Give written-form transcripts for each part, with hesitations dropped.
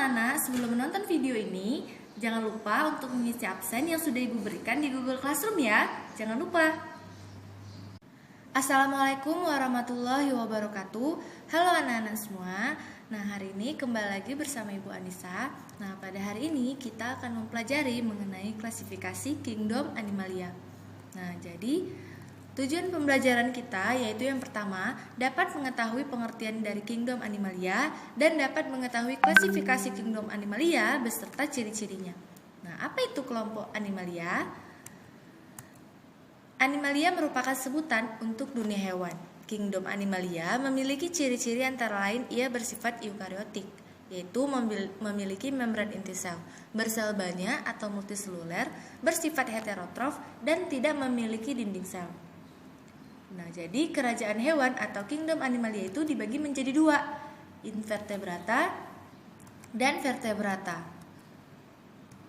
anak-anak, sebelum menonton video ini, jangan lupa untuk mengisi absen yang sudah Ibu berikan di Google Classroom ya. Jangan lupa. Assalamualaikum warahmatullahi wabarakatuh. Halo anak-anak semua. Nah, hari ini kembali lagi bersama Ibu Anissa. Nah, pada hari ini kita akan mempelajari mengenai klasifikasi Kingdom Animalia. Nah, jadi tujuan pembelajaran kita yaitu yang pertama, dapat mengetahui pengertian dari Kingdom Animalia dan dapat mengetahui klasifikasi Kingdom Animalia beserta ciri-cirinya. Nah, apa itu kelompok Animalia? Animalia merupakan sebutan untuk dunia hewan. Kingdom Animalia memiliki ciri-ciri antara lain ia bersifat eukariotik, yaitu memiliki membran inti sel, bersel banyak atau multiseluler, bersifat heterotrof, dan tidak memiliki dinding sel. Nah, jadi kerajaan hewan atau Kingdom Animalia itu dibagi menjadi dua, invertebrata dan vertebrata.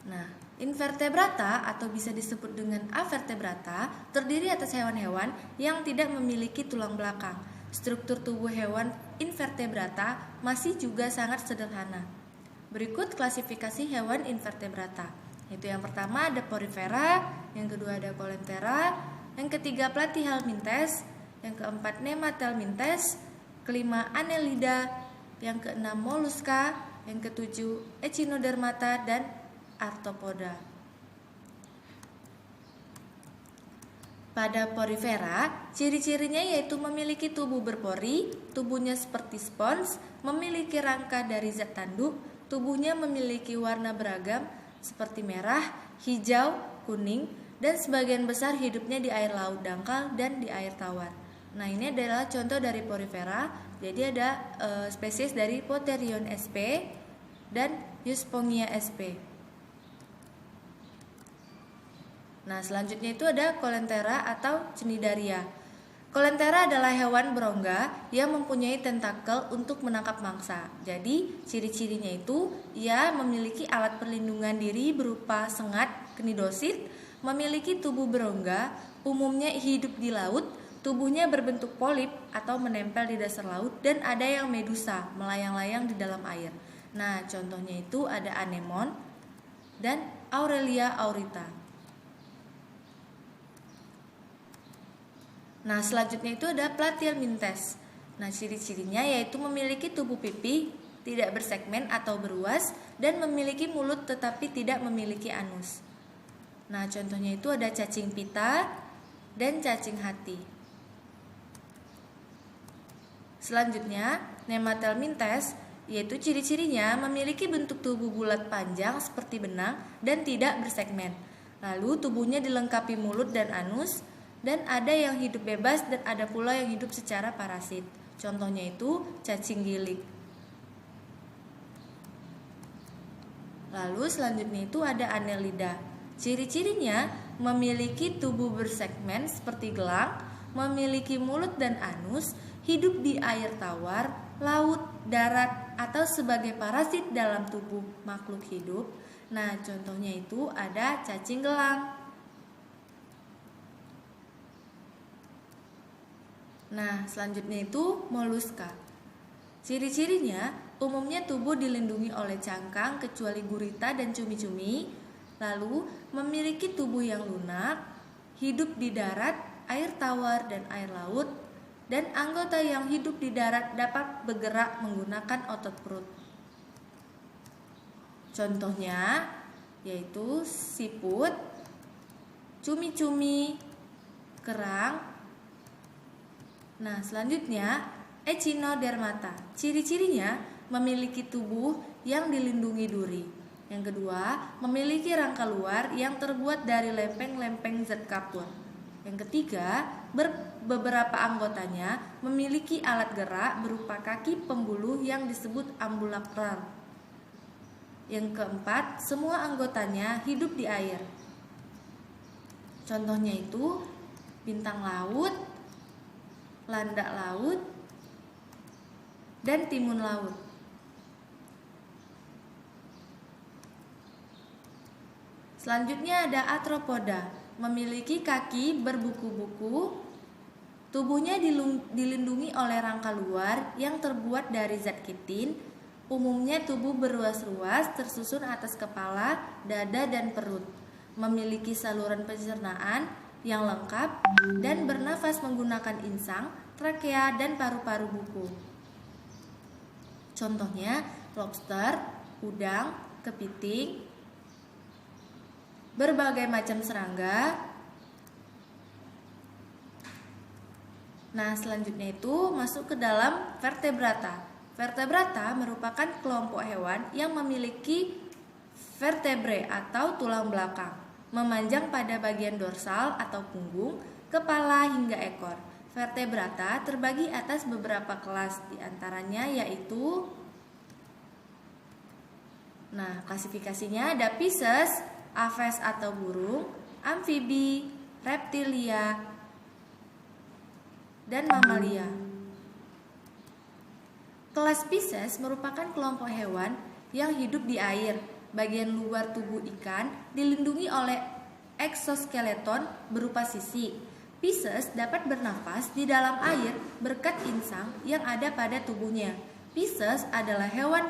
Nah, invertebrata atau bisa disebut dengan avertebrata terdiri atas hewan-hewan yang tidak memiliki tulang belakang. Struktur tubuh hewan invertebrata masih juga sangat sederhana. Berikut klasifikasi hewan invertebrata. Yaitu yang pertama ada Porifera, yang kedua ada Coleoptera, yang ketiga Platyhelminthes, yang keempat Nemathelminthes, kelima Annelida, yang keenam Mollusca, yang ketujuh Echinodermata dan Arthropoda. Pada Porifera, ciri-cirinya yaitu memiliki tubuh berpori, tubuhnya seperti spons, memiliki rangka dari zat tanduk, tubuhnya memiliki warna beragam seperti merah, hijau, kuning, dan sebagian besar hidupnya di air laut dangkal dan di air tawar. Nah, ini adalah contoh dari Porifera. Jadi ada spesies dari Potherion sp dan Euspongia sp. Nah, selanjutnya itu ada Coleoptera atau Cnidaria. Coleoptera adalah hewan berongga yang mempunyai tentakel untuk menangkap mangsa. Jadi, ciri-cirinya itu ia memiliki alat perlindungan diri berupa sengat knidosit, memiliki tubuh berongga, umumnya hidup di laut, tubuhnya berbentuk polip atau menempel di dasar laut, dan ada yang medusa, melayang-layang di dalam air. Nah, contohnya itu ada anemon dan Aurelia aurita. Nah, selanjutnya itu ada Platyhelminthes. Nah, ciri-cirinya yaitu memiliki tubuh pipih, tidak bersegmen atau beruas, dan memiliki mulut tetapi tidak memiliki anus. Nah, contohnya itu ada cacing pita dan cacing hati. Selanjutnya, Nemathelminthes, yaitu ciri-cirinya memiliki bentuk tubuh bulat panjang seperti benang dan tidak bersegmen. Lalu tubuhnya dilengkapi mulut dan anus, dan ada yang hidup bebas dan ada pula yang hidup secara parasit. Contohnya itu cacing gilik. Lalu selanjutnya itu ada Annelida. Ciri-cirinya memiliki tubuh bersegmen seperti gelang, memiliki mulut dan anus, hidup di air tawar, laut, darat, atau sebagai parasit dalam tubuh makhluk hidup. Nah, contohnya itu ada cacing gelang. Nah, selanjutnya itu Mollusca. Ciri-cirinya umumnya tubuh dilindungi oleh cangkang kecuali gurita dan cumi-cumi. Lalu memiliki tubuh yang lunak, hidup di darat, air tawar, dan air laut, dan anggota yang hidup di darat dapat bergerak menggunakan otot perut. Contohnya yaitu siput, cumi-cumi, kerang. Nah, selanjutnya Echinodermata. Ciri-cirinya memiliki tubuh yang dilindungi duri. Yang kedua, memiliki rangka luar yang terbuat dari lempeng-lempeng zat kapur. Yang ketiga, beberapa anggotanya memiliki alat gerak berupa kaki pembuluh yang disebut ambulakral. Yang keempat, semua anggotanya hidup di air. Contohnya itu bintang laut, landak laut, dan timun laut. Selanjutnya ada Arthropoda, memiliki kaki berbuku-buku, tubuhnya dilindungi oleh rangka luar yang terbuat dari zat kitin, Umumnya tubuh berruas-ruas tersusun atas kepala, dada, dan perut. Memiliki saluran pencernaan yang lengkap dan bernafas menggunakan insang, trakea, dan paru-paru buku. Contohnya lobster, udang, kepiting, berbagai macam serangga. Nah, selanjutnya itu masuk ke dalam vertebrata. Vertebrata merupakan kelompok hewan yang memiliki vertebre atau tulang belakang, memanjang pada bagian dorsal atau punggung, kepala hingga ekor. Vertebrata terbagi atas beberapa kelas, diantaranya yaitu klasifikasinya ada Pisces, Aves atau burung, amfibi, reptilia, dan mamalia. Kelas Pisces merupakan kelompok hewan yang hidup di air. Bagian luar tubuh ikan dilindungi oleh eksoskeleton berupa sisi. Pisces dapat bernafas di dalam air berkat insang yang ada pada tubuhnya. Pisces adalah hewan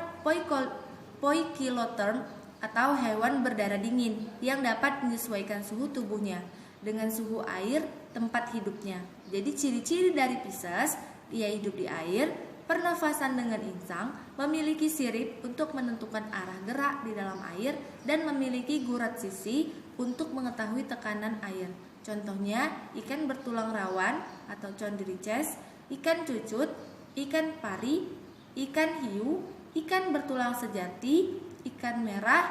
poikilotherm atau hewan berdarah dingin yang dapat menyesuaikan suhu tubuhnya dengan suhu air tempat hidupnya. Jadi ciri-ciri dari Pisces, ia hidup di air, pernafasan dengan insang, memiliki sirip untuk menentukan arah gerak di dalam air, dan memiliki gurat sisi untuk mengetahui tekanan air. Contohnya ikan bertulang rawan atau chondriches, ikan cucut, ikan pari, ikan hiu, ikan bertulang sejati, ikan merah,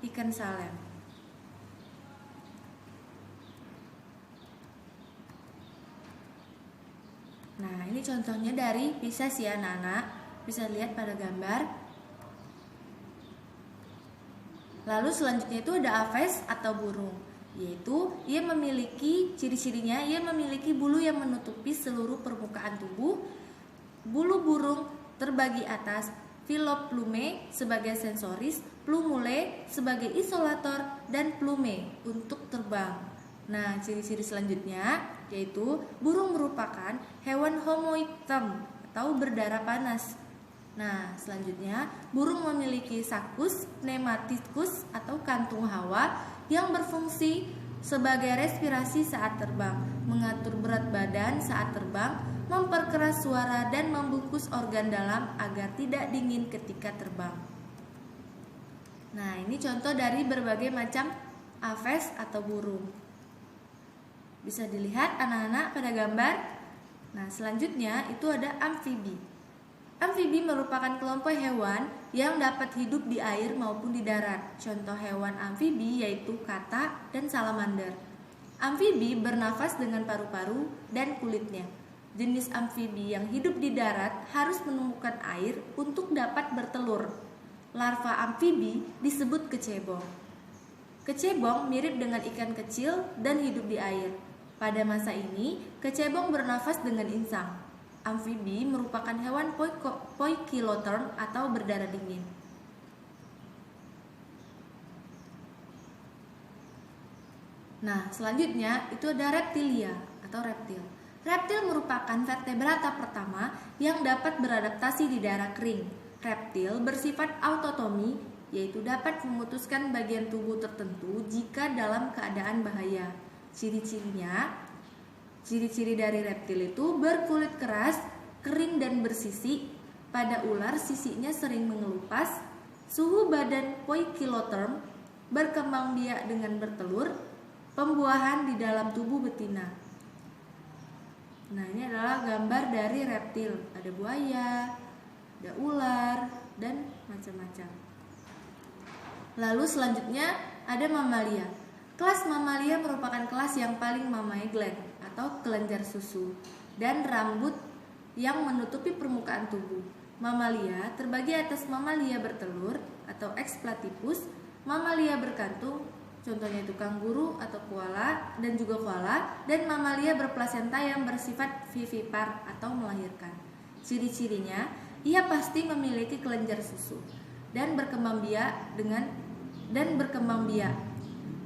ikan salem. Nah, ini contohnya dari Pisces ya anak-anak. Bisa lihat pada gambar. Lalu selanjutnya itu ada Aves atau burung, yaitu ia memiliki ciri-cirinya, ia memiliki bulu yang menutupi seluruh permukaan tubuh. Bulu burung terbagi atas filoplume sebagai sensoris, plumule sebagai isolator, dan plume untuk terbang. Nah, ciri-ciri selanjutnya yaitu burung merupakan hewan homoikthem atau berdarah panas. Nah, selanjutnya burung memiliki sakus pneumatikus atau kantung hawa yang berfungsi sebagai respirasi saat terbang, mengatur berat badan saat terbang, memperkeras suara, dan membungkus organ dalam agar tidak dingin ketika terbang. Nah, ini contoh dari berbagai macam aves atau burung. Bisa dilihat anak-anak pada gambar. Nah, selanjutnya itu ada amfibi. Amfibi merupakan kelompok hewan yang dapat hidup di air maupun di darat. Contoh hewan amfibi yaitu kata dan salamander. Amfibi bernafas dengan paru-paru dan kulitnya. Jenis amfibi yang hidup di darat harus menemukan air untuk dapat bertelur. Larva amfibi disebut kecebong. Kecebong mirip dengan ikan kecil dan hidup di air. Pada masa ini, kecebong bernafas dengan insang. Amfibi merupakan hewan poikilotherm atau berdarah dingin. Nah, selanjutnya itu ada reptilia atau reptil. Reptil merupakan vertebrata pertama yang dapat beradaptasi di daerah kering. Reptil bersifat autotomi, yaitu dapat memutuskan bagian tubuh tertentu jika dalam keadaan bahaya. Ciri-ciri dari reptil itu berkulit keras, kering dan bersisi. Pada ular sisinya sering mengelupas. Suhu badan poikilotherm, berkembang biak dengan bertelur, pembuahan di dalam tubuh betina. Nah, ini adalah gambar dari reptil. Ada buaya, ada ular, dan macam-macam. Lalu selanjutnya ada mamalia. Kelas mamalia merupakan kelas yang paling mammae-gland atau kelenjar susu dan rambut yang menutupi permukaan tubuh. Mamalia terbagi atas mamalia bertelur atau ex-platypus, mamalia berkantung, contohnya itu kanguru atau koala dan juga koala, dan mamalia berplasenta yang bersifat vivipar atau melahirkan. Ciri-cirinya, ia pasti memiliki kelenjar susu dan berkembang biak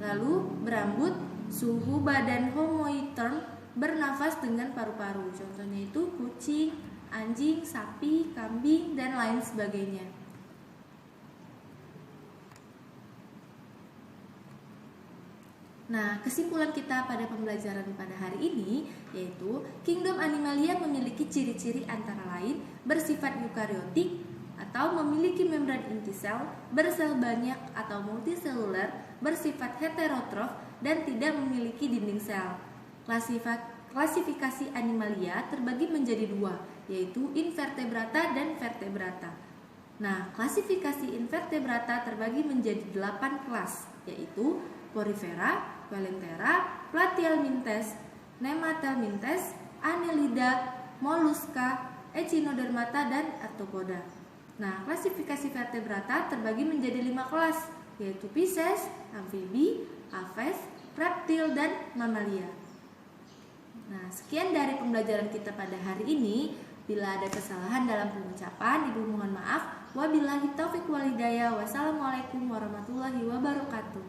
lalu berambut, suhu badan homoiktherm, bernafas dengan paru-paru. Contohnya itu kucing, anjing, sapi, kambing, dan lain sebagainya. Nah, kesimpulan kita pada pembelajaran pada hari ini yaitu kingdom Animalia memiliki ciri-ciri antara lain bersifat eukariotik atau memiliki membran inti sel, bersel banyak atau multiseluler, bersifat heterotrof dan tidak memiliki dinding sel. Klasifikasi Animalia terbagi menjadi dua, yaitu invertebrata dan vertebrata. Nah, klasifikasi invertebrata terbagi menjadi 8 kelas, yaitu Porifera, Coelenterata, Platyhelminthes, Nematelminthes, Annelida, Mollusca, Echinodermata, dan Arthropoda. Nah, klasifikasi vertebrata terbagi menjadi 5 kelas, yaitu Pisces, Amfibi, Aves, Reptil, dan Mamalia. Nah, sekian dari pembelajaran kita pada hari ini. Bila ada kesalahan dalam pengucapan, Ibu mohon maaf. Wabillahi taufiq wal hidayah. Wassalamualaikum warahmatullahi wabarakatuh.